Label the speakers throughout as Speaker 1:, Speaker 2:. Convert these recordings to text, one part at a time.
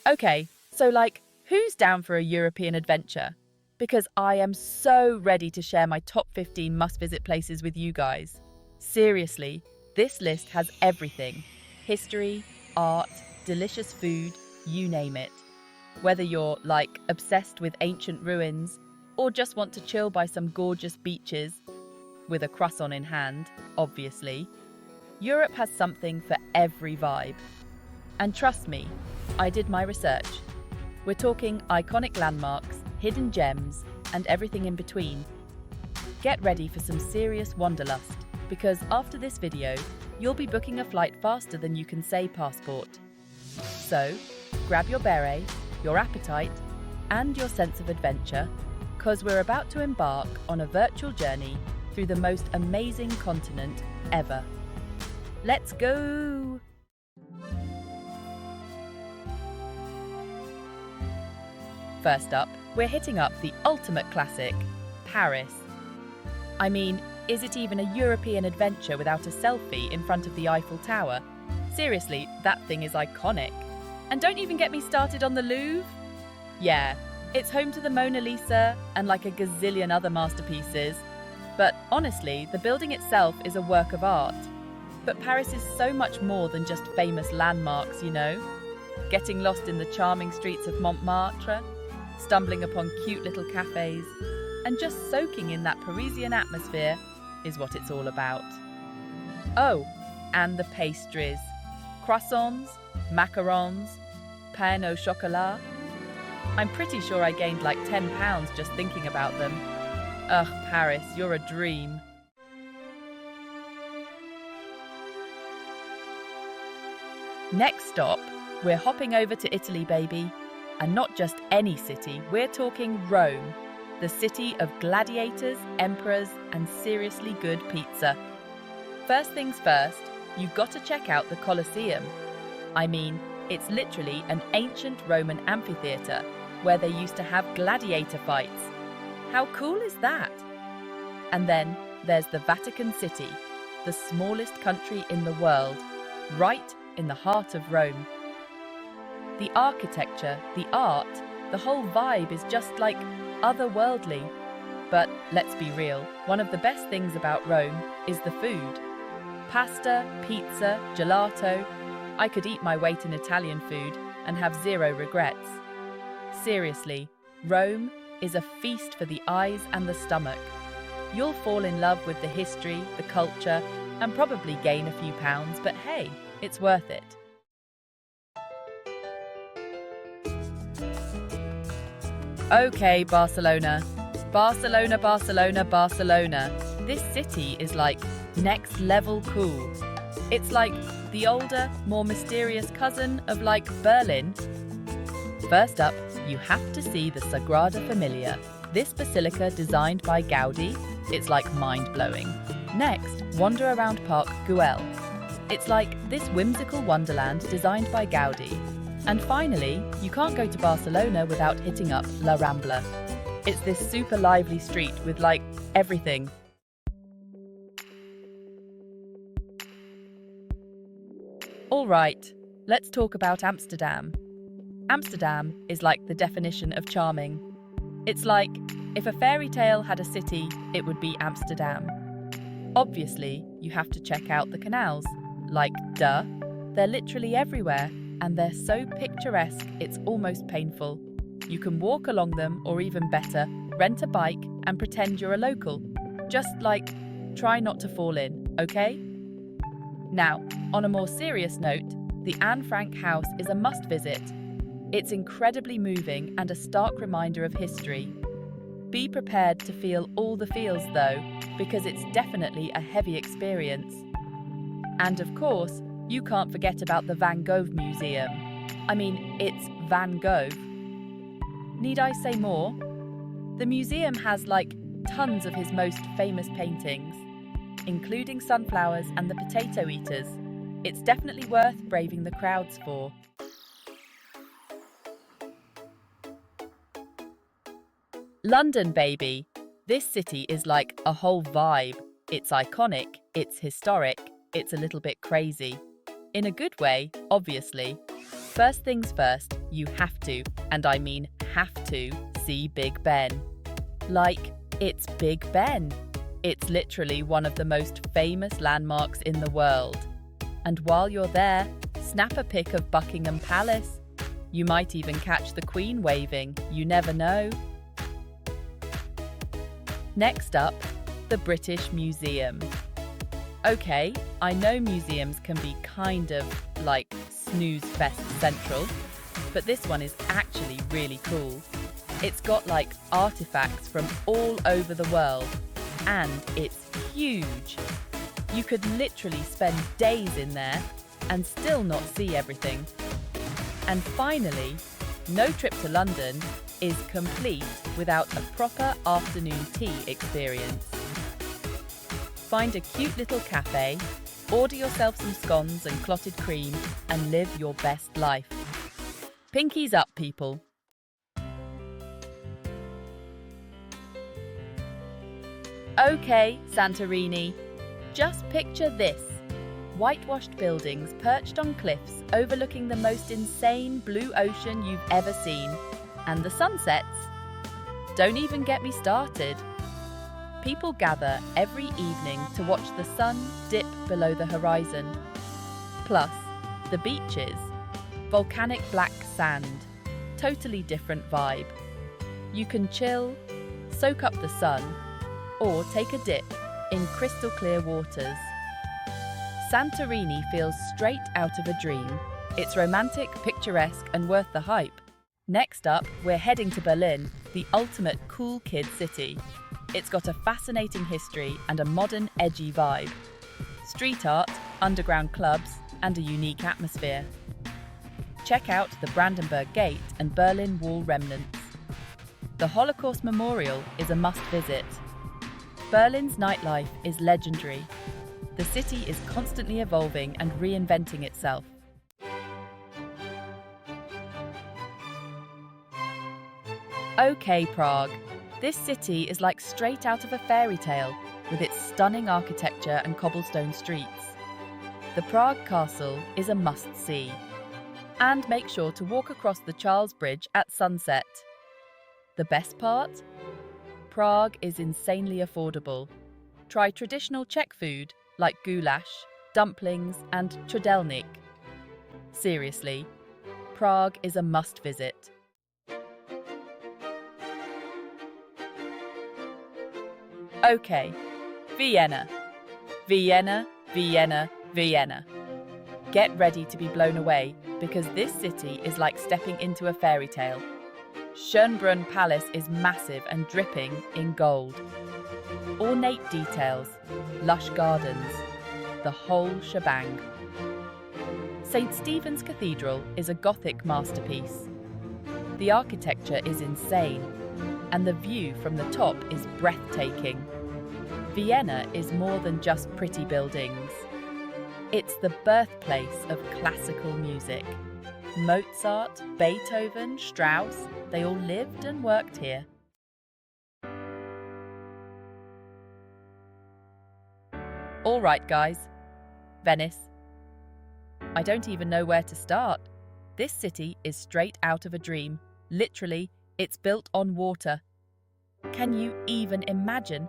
Speaker 1: Okay, so who's down for a European adventure? Because I am so ready to share my top 15 must-visit places with you guys. Seriously, this list has everything. History, art, delicious food, you name it. Whether you're obsessed with ancient ruins or just want to chill by some gorgeous beaches with a croissant in hand, obviously, Europe has something for every vibe. And trust me, I did my research. We're talking iconic landmarks, hidden gems, and everything in between. Get ready for some serious wanderlust, because after this video, you'll be booking a flight faster than you can say passport. So, grab your beret, your appetite, and your sense of adventure, because we're about to embark on a virtual journey through the most amazing continent ever. Let's go! First up, we're hitting up the ultimate classic, Paris. I mean, is it even a European adventure without a selfie in front of the Eiffel Tower? Seriously, that thing is iconic. And don't even get me started on the Louvre. Yeah, it's home to the Mona Lisa and a gazillion other masterpieces. But honestly, the building itself is a work of art. But Paris is so much more than just famous landmarks, you know? Getting lost in the charming streets of Montmartre, stumbling upon cute little cafes, and just soaking in that Parisian atmosphere is what it's all about. Oh, and the pastries. Croissants, macarons, pain au chocolat. I'm pretty sure I gained 10 pounds just thinking about them. Ugh, Paris, you're a dream. Next stop, we're hopping over to Italy, baby. And not just any city, we're talking Rome, the city of gladiators, emperors, and seriously good pizza. First things first, you've got to check out the Colosseum. I mean, it's literally an ancient Roman amphitheatre where they used to have gladiator fights. How cool is that? And then there's the Vatican City, the smallest country in the world, right in the heart of Rome. The architecture, the art, the whole vibe is just otherworldly. But let's be real, one of the best things about Rome is the food. Pasta, pizza, gelato. I could eat my weight in Italian food and have zero regrets. Seriously, Rome is a feast for the eyes and the stomach. You'll fall in love with the history, the culture, and probably gain a few pounds, but hey, it's worth it. Okay, Barcelona. Barcelona. This city is next level cool. It's the older, more mysterious cousin of Berlin. First up, you have to see the Sagrada Familia. This basilica designed by Gaudi, it's mind-blowing. Next, wander around Park Güell. It's this whimsical wonderland designed by Gaudi. And finally, you can't go to Barcelona without hitting up La Rambla. It's this super lively street with everything. All right, let's talk about Amsterdam. Amsterdam is the definition of charming. It's if a fairy tale had a city, it would be Amsterdam. Obviously, you have to check out the canals. Duh. They're literally everywhere, and they're so picturesque it's almost painful. You can walk along them, or even better, rent a bike and pretend you're a local. Just try not to fall in, okay? Now, on a more serious note, the Anne Frank house is a must-visit. It's incredibly moving and a stark reminder of history. Be prepared to feel all the feels though, because it's definitely a heavy experience. And of course, you can't forget about the Van Gogh Museum. I mean, it's Van Gogh. Need I say more? The museum has tons of his most famous paintings, including sunflowers and the potato eaters. It's definitely worth braving the crowds for. London, baby. This city is a whole vibe. It's iconic, it's historic, it's a little bit crazy. In a good way, obviously. First things first, you have to, and I mean have to, see Big Ben. Like, it's Big Ben. It's literally one of the most famous landmarks in the world. And while you're there, snap a pic of Buckingham Palace. You might even catch the Queen waving, you never know. Next up, the British Museum. Okay, I know museums can be kind of like snooze fest central, but this one is actually really cool. It's got like artifacts from all over the world, and it's huge. You could literally spend days in there and still not see everything. And finally, no trip to London is complete without a proper afternoon tea experience. Find a cute little cafe, order yourself some scones and clotted cream, and live your best life. Pinkies up, people. Okay, Santorini, just picture this. Whitewashed buildings perched on cliffs overlooking the most insane blue ocean you've ever seen. And the sunsets. Don't even get me started. People gather every evening to watch the sun dip below the horizon. Plus, the beaches. Volcanic black sand. Totally different vibe. You can chill, soak up the sun, or take a dip in crystal clear waters. Santorini feels straight out of a dream. It's romantic, picturesque, and worth the hype. Next up, we're heading to Berlin, the ultimate cool kid city. It's got a fascinating history and a modern, edgy vibe. Street art, underground clubs, and a unique atmosphere. Check out the Brandenburg Gate and Berlin Wall remnants. The Holocaust Memorial is a must-visit. Berlin's nightlife is legendary. The city is constantly evolving and reinventing itself. Okay, Prague. This city is like straight out of a fairy tale, with its stunning architecture and cobblestone streets. The Prague Castle is a must-see. And make sure to walk across the Charles Bridge at sunset. The best part? Prague is insanely affordable. Try traditional Czech food like goulash, dumplings, and trudelník. Seriously, Prague is a must-visit. Okay, Vienna. Vienna, Vienna, Vienna. Get ready to be blown away, because this city is like stepping into a fairy tale. Schönbrunn Palace is massive and dripping in gold. Ornate details, lush gardens, the whole shebang. St. Stephen's Cathedral is a Gothic masterpiece. The architecture is insane, and the view from the top is breathtaking. Vienna is more than just pretty buildings. It's the birthplace of classical music. Mozart, Beethoven, Strauss, they all lived and worked here. All right, guys. Venice. I don't even know where to start. This city is straight out of a dream. Literally, it's built on water. Can you even imagine?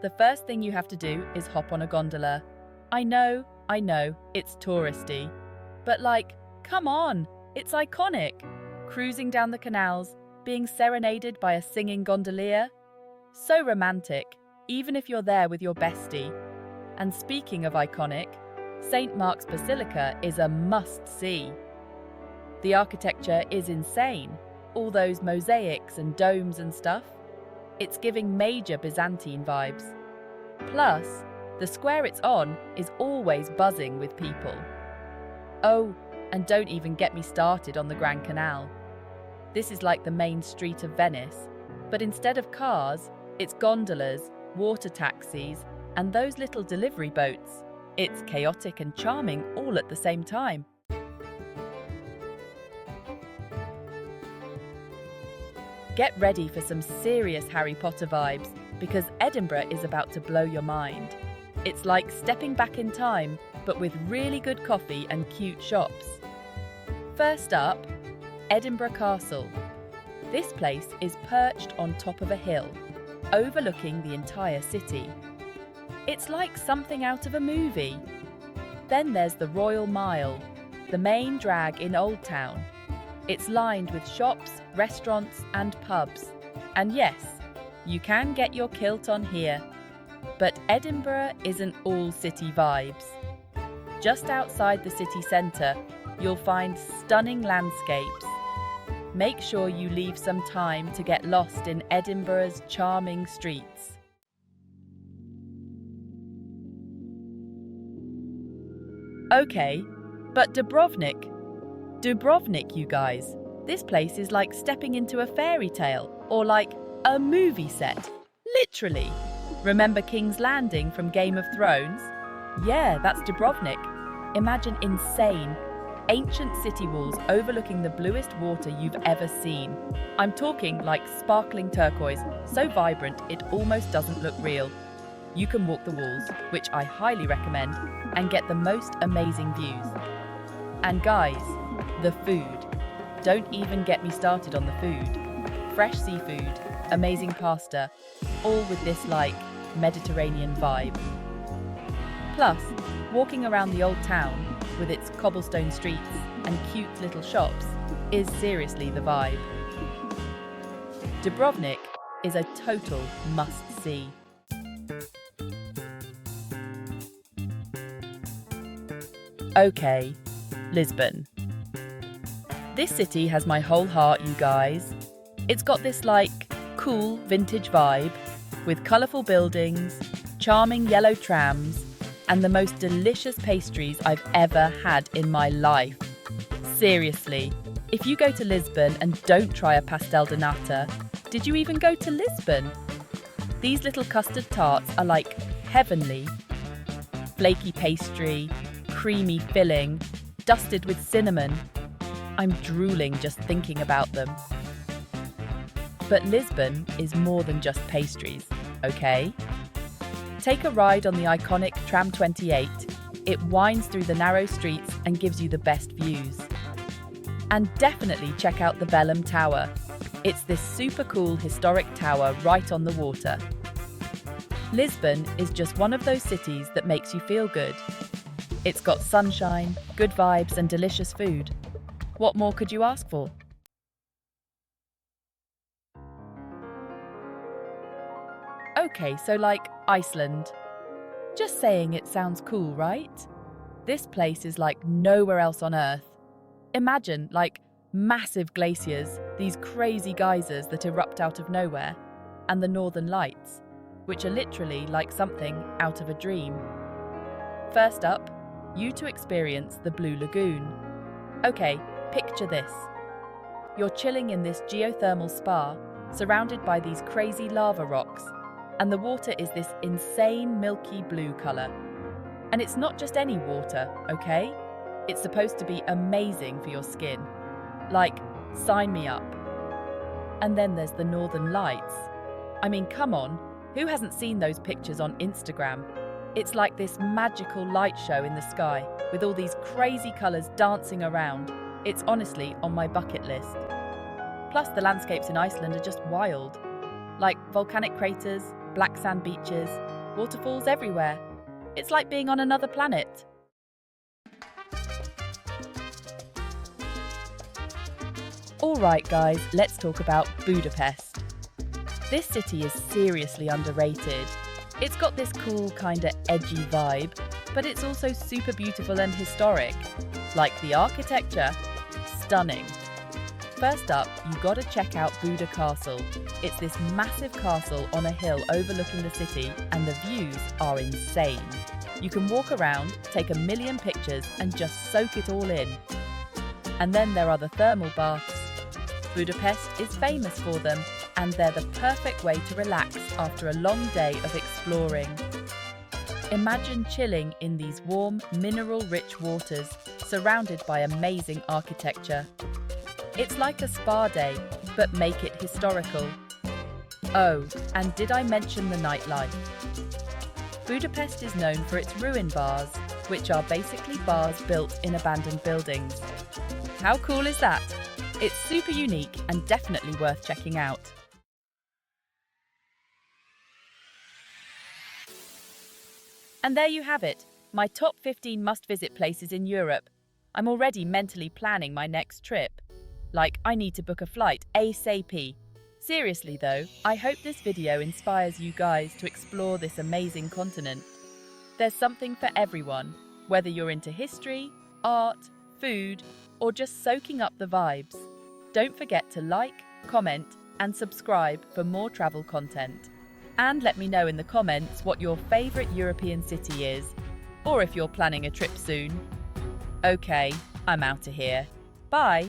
Speaker 1: The first thing you have to do is hop on a gondola. I know, it's touristy. But like, come on, it's iconic. Cruising down the canals, being serenaded by a singing gondolier. So romantic, even if you're there with your bestie. And speaking of iconic, St. Mark's Basilica is a must-see. The architecture is insane, all those mosaics and domes and stuff. It's giving major Byzantine vibes. Plus, the square it's on is always buzzing with people. Oh, and don't even get me started on the Grand Canal. This is like the main street of Venice, but instead of cars, it's gondolas, water taxis, and those little delivery boats. It's chaotic and charming all at the same time. Get ready for some serious Harry Potter vibes, because Edinburgh is about to blow your mind. It's like stepping back in time, but with really good coffee and cute shops. First up, Edinburgh Castle. This place is perched on top of a hill, overlooking the entire city. It's like something out of a movie. Then there's the Royal Mile, the main drag in Old Town. It's lined with shops, restaurants and pubs. And yes, you can get your kilt on here. But Edinburgh isn't all city vibes. Just outside the city centre, you'll find stunning landscapes. Make sure you leave some time to get lost in Edinburgh's charming streets. Okay, but Dubrovnik, you guys. This place is like stepping into a fairy tale, or like a movie set. Literally. Remember King's Landing from Game of Thrones? Yeah, that's Dubrovnik. Imagine insane, ancient city walls overlooking the bluest water you've ever seen. I'm talking like sparkling turquoise, so vibrant it almost doesn't look real. You can walk the walls, which I highly recommend, and get the most amazing views. And guys, the food. Don't even get me started on the food. Fresh seafood, amazing pasta, all with this like Mediterranean vibe. Plus, walking around the old town with its cobblestone streets and cute little shops is seriously the vibe. Dubrovnik is a total must-see. Okay, Lisbon. This city has my whole heart, you guys. It's got this like cool vintage vibe with colourful buildings, charming yellow trams, and the most delicious pastries I've ever had in my life. Seriously, if you go to Lisbon and don't try a pastel de nata, did you even go to Lisbon? These little custard tarts are like heavenly. Flaky pastry, creamy filling, dusted with cinnamon. I'm drooling just thinking about them. But Lisbon is more than just pastries, okay? Take a ride on the iconic Tram 28. It winds through the narrow streets and gives you the best views. And definitely check out the Bellum Tower. It's this super cool historic tower right on the water. Lisbon is just one of those cities that makes you feel good. It's got sunshine, good vibes and delicious food. What more could you ask for? Okay, so like Iceland. Just saying it sounds cool, right? This place is like nowhere else on Earth. Imagine like massive glaciers, these crazy geysers that erupt out of nowhere, and the northern lights, which are literally like something out of a dream. First up, you to experience the Blue Lagoon. Okay, picture this. You're chilling in this geothermal spa, surrounded by these crazy lava rocks, and the water is this insane milky blue colour. And it's not just any water, okay? It's supposed to be amazing for your skin. Like, sign me up. And then there's the Northern Lights. I mean, come on, who hasn't seen those pictures on Instagram? It's like this magical light show in the sky, with all these crazy colours dancing around. It's honestly on my bucket list. Plus, the landscapes in Iceland are just wild. Like volcanic craters, black sand beaches, waterfalls everywhere. It's like being on another planet. Alright guys, let's talk about Budapest. This city is seriously underrated. It's got this cool, kinda edgy vibe, but it's also super beautiful and historic. Like the architecture, stunning. First up, you gotta check out Buda Castle. It's this massive castle on a hill overlooking the city, and the views are insane. You can walk around, take a million pictures, and just soak it all in. And then there are the thermal baths. Budapest is famous for them, and they're the perfect way to relax after a long day of exploring. Imagine chilling in these warm, mineral-rich waters, surrounded by amazing architecture. It's like a spa day, but make it historical. Oh, and did I mention the nightlife? Budapest is known for its ruin bars, which are basically bars built in abandoned buildings. How cool is that? It's super unique and definitely worth checking out. And there you have it, my top 15 must-visit places in Europe. I'm already mentally planning my next trip. Like, I need to book a flight ASAP. Seriously though, I hope this video inspires you guys to explore this amazing continent. There's something for everyone, whether you're into history, art, food, or just soaking up the vibes. Don't forget to like, comment, and subscribe for more travel content. And let me know in the comments what your favourite European city is, or if you're planning a trip soon. Okay, I'm out of here. Bye!